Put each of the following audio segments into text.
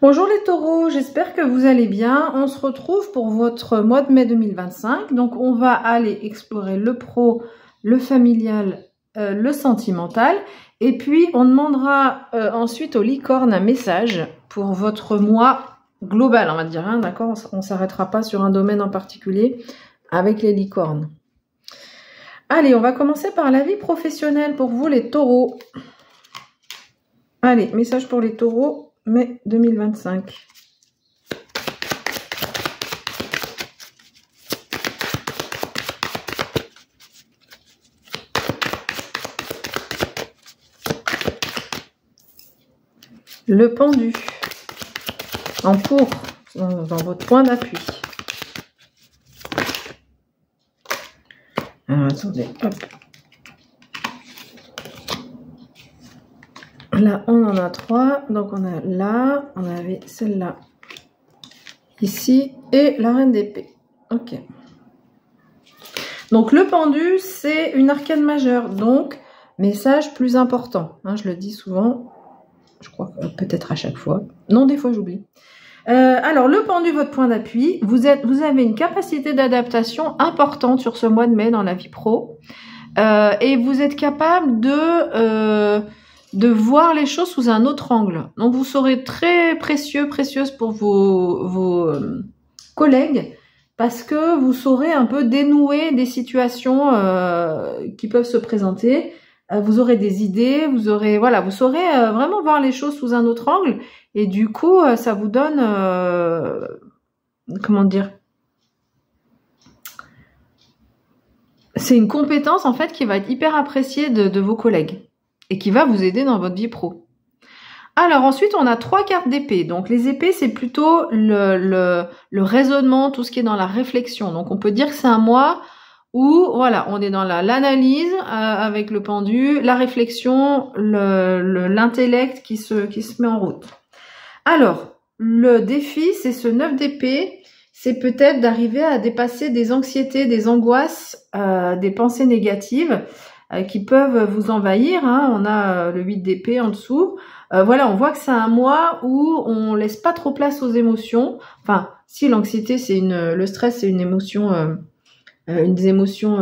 Bonjour les taureaux, j'espère que vous allez bien. On se retrouve pour votre mois de mai 2025. Donc on va aller explorer le pro, le familial, le sentimental. Et puis on demandera ensuite aux licornes un message pour votre mois global, on va dire. Hein, d'accord, on ne s'arrêtera pas sur un domaine en particulier avec les licornes. Allez, on va commencer par la vie professionnelle pour vous les taureaux. Allez, message pour les taureaux. Mai 2025. Le pendu. En pour, dans votre point d'appui. Alors, attendez, hop. Là, on en a 3. Donc, on a là, on avait celle-là, ici, et la reine d'épée. Ok. Donc, le pendu, c'est une arcane majeure. Donc, message plus important. Hein, je le dis souvent. Je crois peut-être à chaque fois. Non, des fois, j'oublie. Alors, le pendu, votre point d'appui. Vous avez une capacité d'adaptation importante sur ce mois de mai dans la vie pro. Et vous êtes capable de voir les choses sous un autre angle. Donc, vous serez très précieuse pour vos collègues parce que vous saurez un peu dénouer des situations qui peuvent se présenter. Vous aurez des idées, vous saurez vraiment voir les choses sous un autre angle. Et du coup, ça vous donne, comment dire, c'est une compétence en fait qui va être hyper appréciée de vos collègues. Et qui va vous aider dans votre vie pro. Alors ensuite, on a 3 cartes d'épée. Donc les épées, c'est plutôt le raisonnement, tout ce qui est dans la réflexion. Donc on peut dire que c'est un mois où voilà, on est dans l'analyse avec le pendu, la réflexion, l'intellect qui se met en route. Alors, le défi, c'est ce 9 d'épée. C'est peut-être d'arriver à dépasser des anxiétés, des angoisses, des pensées négatives qui peuvent vous envahir. Hein. On a le 8 d'épée en dessous. Voilà, on voit que c'est un mois où on laisse pas trop place aux émotions. Enfin, si l'anxiété, le stress, c'est une émotion, une des émotions,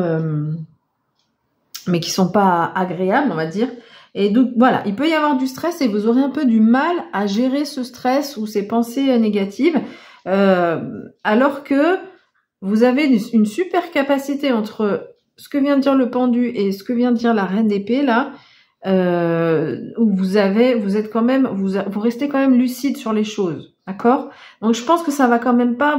mais qui sont pas agréables, on va dire. Et donc voilà, il peut y avoir du stress et vous aurez un peu du mal à gérer ce stress ou ces pensées négatives, alors que vous avez une super capacité entre ce que vient de dire le pendu et ce que vient de dire la reine d'épée là, où vous restez quand même lucide sur les choses, d'accord? Donc je pense que ça va quand même pas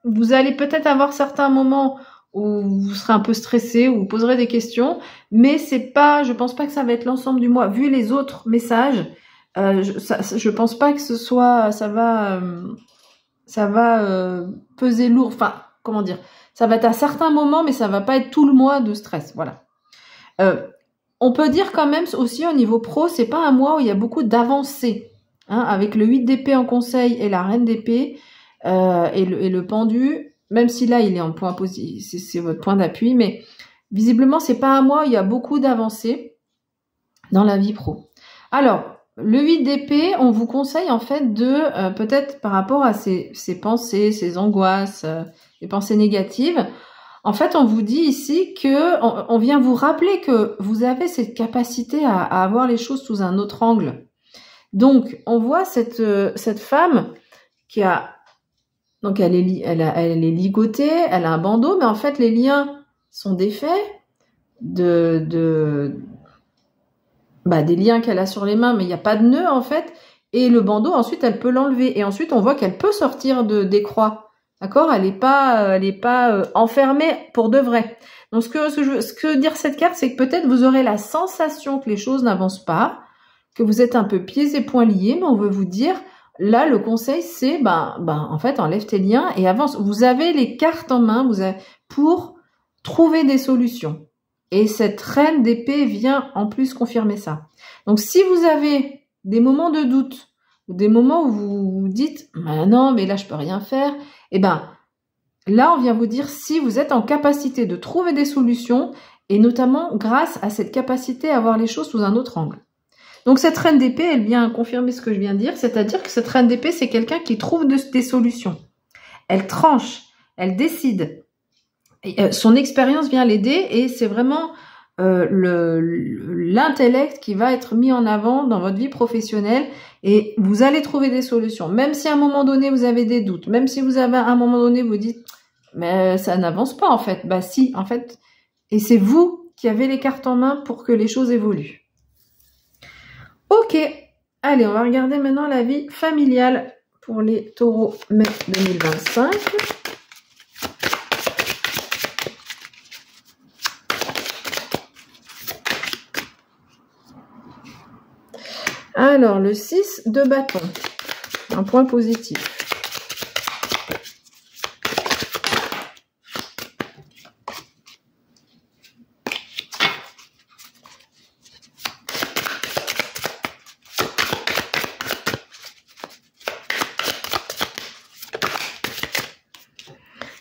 vous allez peut-être avoir certains moments où vous serez un peu stressé, où vous poserez des questions, mais je pense pas que ça va être l'ensemble du mois. Vu les autres messages, je pense pas que ça va peser lourd. Enfin, comment dire? Ça va être à certains moments, mais ça va pas être tout le mois de stress. Voilà. On peut dire quand même aussi au niveau pro, c'est pas un mois où il y a beaucoup d'avancées. Hein, avec le 8 d'épée en conseil et la reine d'épée et le pendu, même si là il est en point positif, c'est votre point d'appui, mais visiblement c'est pas un mois où il y a beaucoup d'avancées dans la vie pro. Alors, le 8 d'épée, on vous conseille en fait de, peut-être par rapport à ces pensées, ces angoisses, les pensées négatives, en fait on vous dit ici que on vient vous rappeler que vous avez cette capacité à avoir les choses sous un autre angle. Donc on voit cette femme qui a, donc elle est ligotée, elle a un bandeau, mais en fait les liens sont défaits des liens qu'elle a sur les mains, mais il n'y a pas de nœud en fait, et le bandeau ensuite elle peut l'enlever, et ensuite on voit qu'elle peut sortir des croix, d'accord? Elle est pas enfermée pour de vrai. Donc ce que veut dire cette carte, c'est que peut-être vous aurez la sensation que les choses n'avancent pas, que vous êtes un peu pieds et poings liés, mais on veut vous dire, là le conseil c'est, en fait enlève tes liens et avance. Vous avez les cartes en main, pour trouver des solutions. Et cette reine d'épée vient en plus confirmer ça. Donc si vous avez des moments de doute, ou des moments où vous vous dites non mais là je peux rien faire, là on vient vous dire si vous êtes en capacité de trouver des solutions, et notamment grâce à cette capacité à voir les choses sous un autre angle. Donc cette reine d'épée, elle vient confirmer ce que je viens de dire, c'est-à-dire que cette reine d'épée, c'est quelqu'un qui trouve des solutions. Elle tranche, elle décide. Son expérience vient l'aider et c'est vraiment l'intellect qui va être mis en avant dans votre vie professionnelle et vous allez trouver des solutions. Même si à un moment donné, vous avez des doutes, même si vous avez à un moment donné, vous dites « mais ça n'avance pas en fait ». Bah si, en fait, et c'est vous qui avez les cartes en main pour que les choses évoluent. Ok, allez, on va regarder maintenant la vie familiale pour les taureaux mai 2025. Alors, le 6 de bâton, un point positif.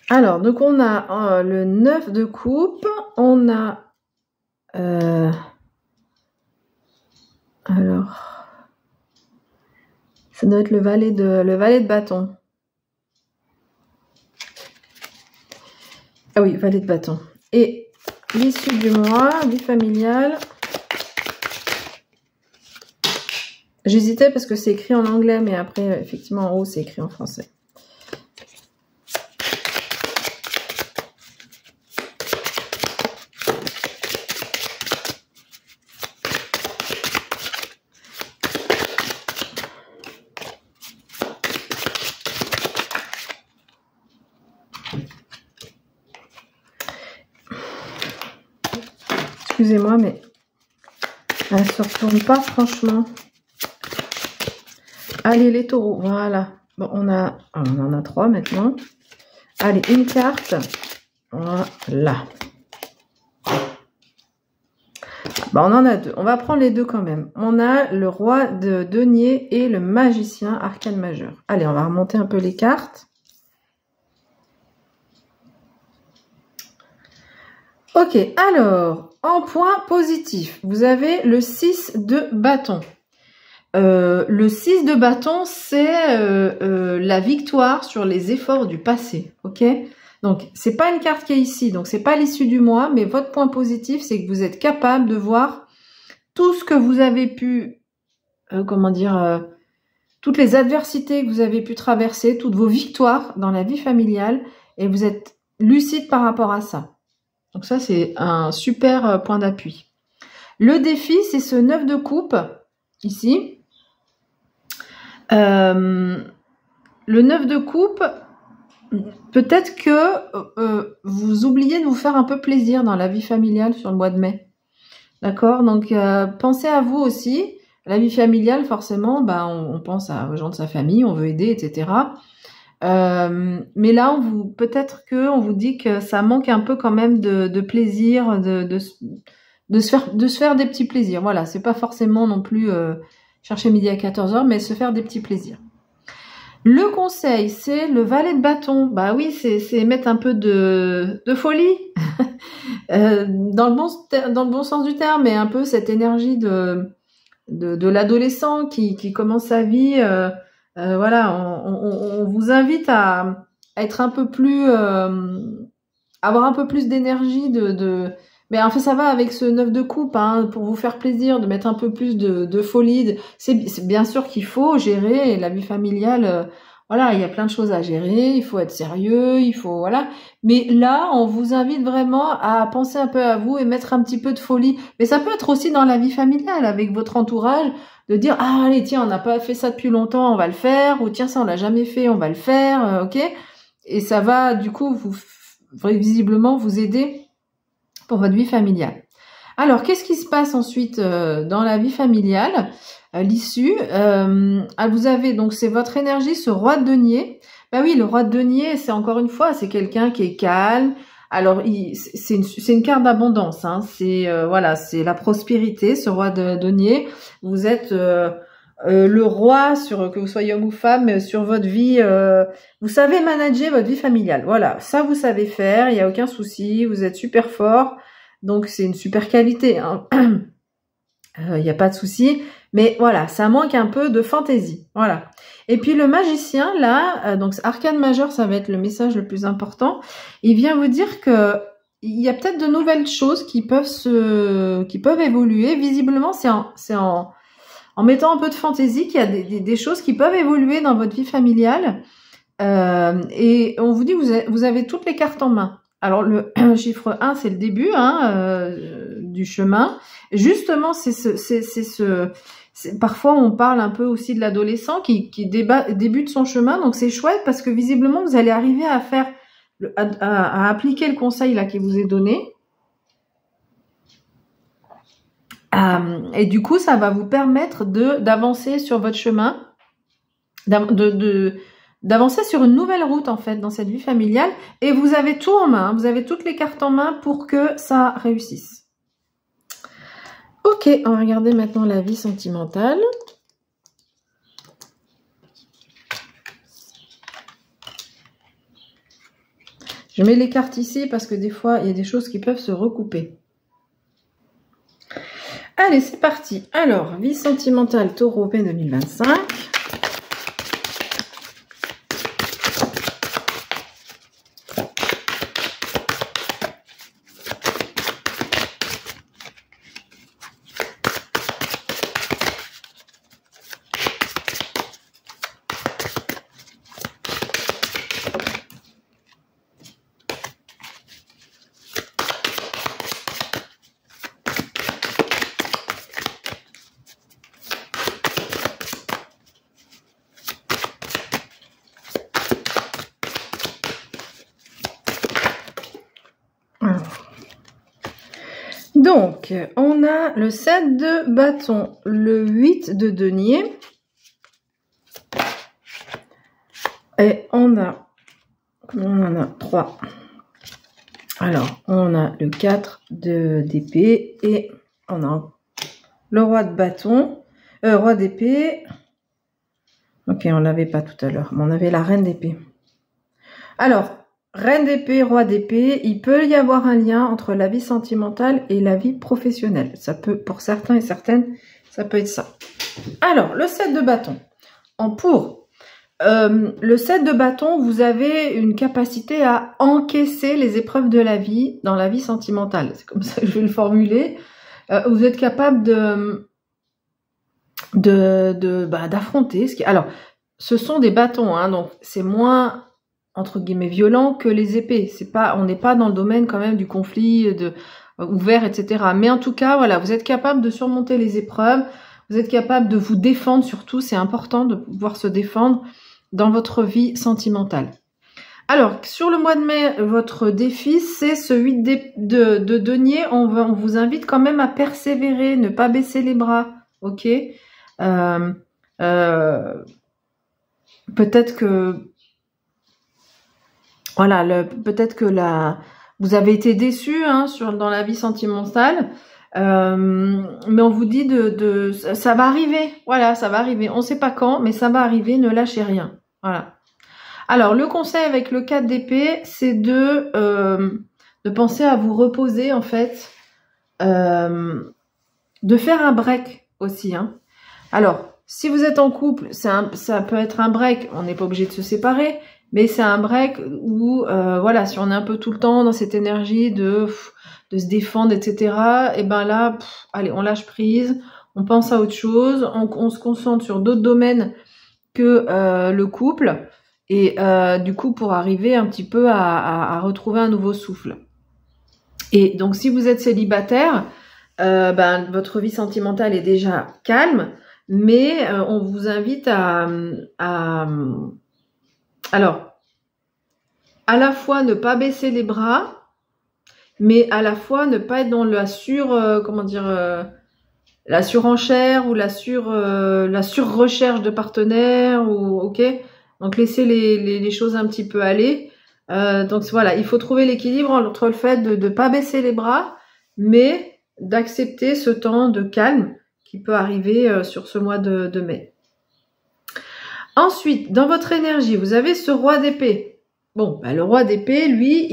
Alors, donc on a le 9 de coupe, on a... alors, ça doit être le valet de bâton. Ah oui, valet de bâton. Et l'issue du mois, vie familiale. J'hésitais parce que c'est écrit en anglais, mais après, effectivement, en haut, c'est écrit en français. Excusez-moi, mais elle ne se retourne pas franchement. Allez, les taureaux, voilà. Bon, on en a 3 maintenant. Allez, une carte. Voilà. Bon, on en a 2. On va prendre les 2 quand même. On a le roi de denier et le magicien, arcane majeur. Allez, on va remonter un peu les cartes. Ok, alors, en point positif, vous avez le 6 de bâton. Le 6 de bâton, c'est la victoire sur les efforts du passé, ok? Donc, c'est pas une carte qui est ici, donc c'est pas l'issue du mois, mais votre point positif, c'est que vous êtes capable de voir tout ce que vous avez pu, toutes les adversités que vous avez pu traverser, toutes vos victoires dans la vie familiale, et vous êtes lucide par rapport à ça. Donc ça, c'est un super point d'appui. Le défi, c'est ce 9 de coupe, ici. Le 9 de coupe, peut-être que vous oubliez de vous faire un peu plaisir dans la vie familiale sur le mois de mai. D'accord? Donc, pensez à vous aussi. La vie familiale, forcément, ben, on pense aux gens de sa famille, on veut aider, etc. Mais là, peut-être qu'on vous dit que ça manque un peu quand même de plaisir, de se faire des petits plaisirs. Voilà, c'est pas forcément non plus chercher midi à 14h, mais se faire des petits plaisirs. Le conseil, c'est le valet de bâton. Bah oui, c'est mettre un peu de folie dans le bon sens du terme, mais un peu cette énergie de l'adolescent qui commence sa vie. Voilà, on vous invite à être un peu plus, avoir un peu plus d'énergie mais en fait ça va avec ce 9 de coupe, hein, pour vous faire plaisir, de mettre un peu plus de folie. C'est bien sûr qu'il faut gérer la vie familiale. Voilà, il y a plein de choses à gérer, il faut être sérieux, voilà. Mais là, on vous invite vraiment à penser un peu à vous et mettre un petit peu de folie. Mais ça peut être aussi dans la vie familiale, avec votre entourage, de dire, ah, allez, tiens, on n'a pas fait ça depuis longtemps, on va le faire, ou tiens, ça, on l'a jamais fait, on va le faire, ok? Et ça va, du coup, visiblement, vous aider pour votre vie familiale. Alors, qu'est-ce qui se passe ensuite dans la vie familiale? L'issue, vous avez, donc, c'est votre énergie, ce roi de denier. Ben oui, le roi de denier, c'est encore une fois, c'est quelqu'un qui est calme. Alors, c'est une carte d'abondance, hein. C'est voilà, c'est la prospérité, ce roi de denier. Vous êtes le roi, que vous soyez homme ou femme, sur votre vie. Vous savez manager votre vie familiale. Voilà, ça vous savez faire, il n'y a aucun souci, vous êtes super fort. Donc, c'est une super qualité, hein. Il n'y a pas de souci. Mais voilà, ça manque un peu de fantaisie. Voilà. Et puis le magicien, là, donc arcane majeur, ça va être le message le plus important. Il vient vous dire que il y a peut-être de nouvelles choses qui peuvent évoluer. Visiblement, c'est en mettant un peu de fantaisie qu'il y a des choses qui peuvent évoluer dans votre vie familiale. Et on vous dit que vous avez toutes les cartes en main. Alors le chiffre 1, c'est le début du chemin. Justement, parfois on parle un peu aussi de l'adolescent qui débute son chemin. Donc c'est chouette parce que visiblement vous allez arriver à faire à appliquer le conseil là qui vous est donné. Et du coup, ça va vous permettre d'avancer sur votre chemin, d'avancer sur une nouvelle route en fait dans cette vie familiale. Et vous avez tout en main, vous avez toutes les cartes en main pour que ça réussisse. Ok, on va regarder maintenant la vie sentimentale. Je mets les cartes ici parce que des fois, il y a des choses qui peuvent se recouper. Allez, c'est parti. Alors, vie sentimentale Taureau P 2025. Donc, on a le 7 de bâton, le 8 de denier. Et on en a 3. Alors, on a le 4 d'épée et on a le roi de bâton, roi d'épée. Ok, on l'avait pas tout à l'heure, mais on avait la reine d'épée. Alors, reine d'épée, roi d'épée, il peut y avoir un lien entre la vie sentimentale et la vie professionnelle. Ça peut, pour certains et certaines, ça peut être ça. Alors, le 7 de bâton. Le 7 de bâton, vous avez une capacité à encaisser les épreuves de la vie dans la vie sentimentale. C'est comme ça que je vais le formuler. Vous êtes capable d'affronter ce qui... Alors, ce sont des bâtons, hein, donc c'est moins entre guillemets violent que les épées. On n'est pas dans le domaine quand même du conflit ouvert, etc. Mais en tout cas, voilà, vous êtes capable de surmonter les épreuves. Vous êtes capable de vous défendre, surtout, c'est important de pouvoir se défendre dans votre vie sentimentale. Alors, sur le mois de mai, votre défi, c'est ce 8 de denier. On vous invite quand même à persévérer, ne pas baisser les bras, ok. Peut-être que, voilà, peut-être que vous avez été déçu hein, dans la vie sentimentale. Mais on vous dit ça va arriver, voilà, ça va arriver. On sait pas quand, mais ça va arriver, ne lâchez rien. Voilà. Alors, le conseil avec le 4 d'épée, c'est de penser à vous reposer, en fait, de faire un break aussi. Hein. Alors, si vous êtes en couple, ça peut être un break, on n'est pas obligé de se séparer, mais c'est un break où, voilà, si on est un peu tout le temps dans cette énergie de se défendre, etc., et ben là, allez, on lâche prise, on pense à autre chose, on se concentre sur d'autres domaines que le couple, et du coup, pour arriver un petit peu à retrouver un nouveau souffle. Et donc, si vous êtes célibataire, votre vie sentimentale est déjà calme, mais on vous invite alors, à la fois ne pas baisser les bras, mais à la fois ne pas être dans la la surenchère ou la surrecherche de partenaires, ou ok. Donc laissez les choses un petit peu aller. Donc voilà, il faut trouver l'équilibre entre le fait de ne pas baisser les bras, mais d'accepter ce temps de calme qui peut arriver sur ce mois de mai. Ensuite, dans votre énergie, vous avez ce roi d'épée. Bon, le roi d'épée, lui,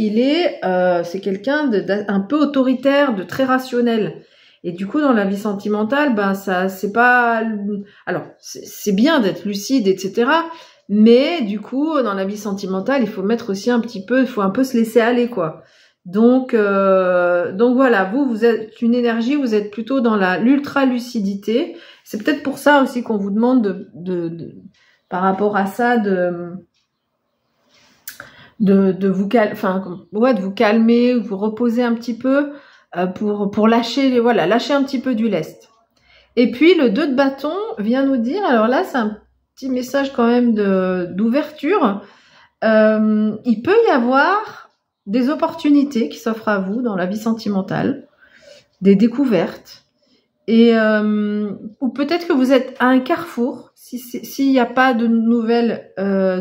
c'est quelqu'un un peu autoritaire, de très rationnel. Et du coup, dans la vie sentimentale, ben ça, c'est pas. Alors, c'est bien d'être lucide, etc. Mais du coup, dans la vie sentimentale, il faut mettre aussi un petit peu, il faut un peu se laisser aller, quoi. Donc voilà, vous êtes une énergie, vous êtes plutôt dans l'ultra lucidité. C'est peut-être pour ça aussi qu'on vous demande par rapport à ça de vous de vous calmer, vous reposer un petit peu pour lâcher lâcher un petit peu du lest. Et puis le 2 de bâton vient nous dire, alors là c'est un petit message quand même d'ouverture. Il peut y avoir des opportunités qui s'offrent à vous dans la vie sentimentale, des découvertes, et ou peut-être que vous êtes à un carrefour, s'il n'y a pas de nouvelles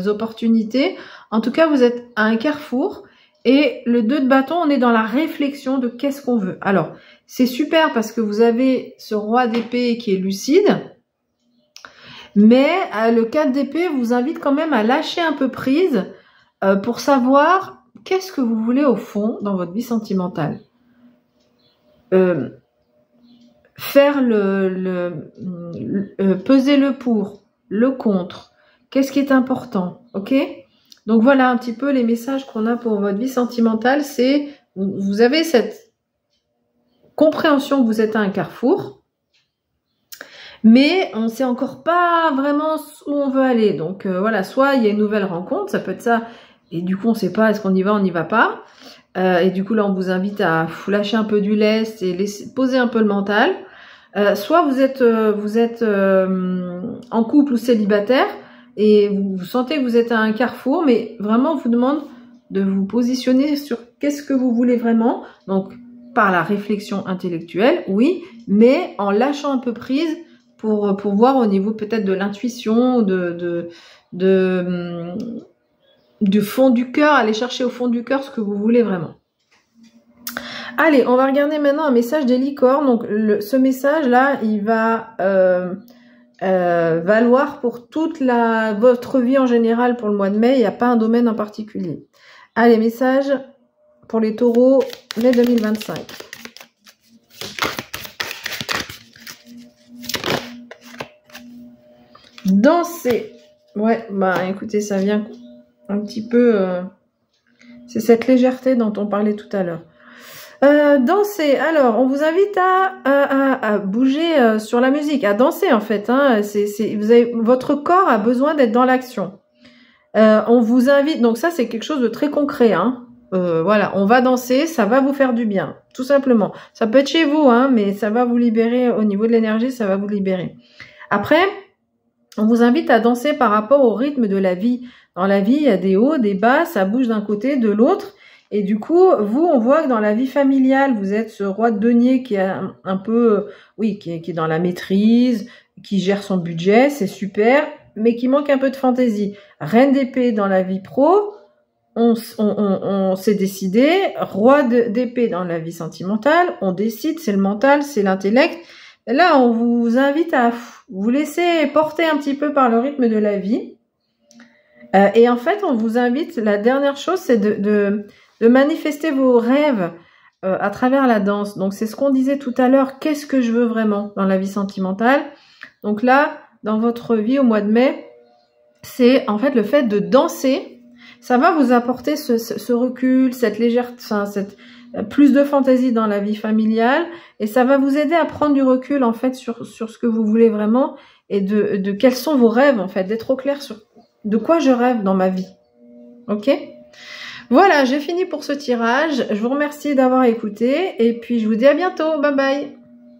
opportunités. En tout cas, vous êtes à un carrefour, et le 2 de bâton, on est dans la réflexion de qu'est-ce qu'on veut. Alors, c'est super parce que vous avez ce roi d'épée qui est lucide, mais le 4 d'épée vous invite quand même à lâcher un peu prise pour savoir qu'est-ce que vous voulez au fond dans votre vie sentimentale. Faire peser le pour, le contre, qu'est-ce qui est important, ok? Donc voilà un petit peu les messages qu'on a pour votre vie sentimentale, c'est vous avez cette compréhension que vous êtes à un carrefour, mais on ne sait encore pas vraiment où on veut aller. Donc voilà, soit il y a une nouvelle rencontre, ça peut être ça, et du coup on ne sait pas, est-ce qu'on y va, on n'y va pas. Et du coup là on vous invite à lâcher un peu du lest et poser un peu le mental. Soit vous êtes en couple ou célibataire et vous sentez que vous êtes à un carrefour, mais vraiment on vous demande de vous positionner sur qu'est-ce que vous voulez vraiment. Donc par la réflexion intellectuelle, oui, mais en lâchant un peu prise pour voir au niveau peut-être de l'intuition, du fond du cœur, aller chercher au fond du cœur ce que vous voulez vraiment. Allez, on va regarder maintenant un message des licornes. Donc ce message-là, il va valoir pour toute votre vie en général pour le mois de mai. Il n'y a pas un domaine en particulier. Allez, message pour les taureaux, mai 2025. Danser. Ouais, bah écoutez, ça vient un petit peu... c'est cette légèreté dont on parlait tout à l'heure. Danser. Alors, on vous invite à bouger sur la musique, à danser en fait. Hein. Votre corps a besoin d'être dans l'action. On vous invite. Donc ça, c'est quelque chose de très concret. Hein. Voilà, on va danser, ça va vous faire du bien, tout simplement. Ça peut être chez vous, hein, mais ça va vous libérer au niveau de l'énergie, ça va vous libérer. Après, on vous invite à danser par rapport au rythme de la vie. Dans la vie, il y a des hauts, des bas, ça bouge d'un côté, de l'autre. Et du coup, vous, on voit que dans la vie familiale, vous êtes ce roi de denier qui est un peu, qui est dans la maîtrise, qui gère son budget, c'est super, mais qui manque un peu de fantaisie. Reine d'épée dans la vie pro, on s'est décidé. Roi d'épée dans la vie sentimentale, on décide, c'est le mental, c'est l'intellect. Là, on vous invite à vous laisser porter un petit peu par le rythme de la vie. Et en fait, on vous invite, la dernière chose, c'est de manifester vos rêves à travers la danse. Donc, c'est ce qu'on disait tout à l'heure. Qu'est-ce que je veux vraiment dans la vie sentimentale? Donc là, dans votre vie au mois de mai, c'est en fait le fait de danser. Ça va vous apporter ce recul, cette légèreté, plus de fantaisie dans la vie familiale. Et ça va vous aider à prendre du recul, en fait, sur ce que vous voulez vraiment et de quels sont vos rêves, en fait, d'être au clair sur de quoi je rêve dans ma vie. Ok? Voilà, j'ai fini pour ce tirage. Je vous remercie d'avoir écouté et puis je vous dis à bientôt. Bye bye.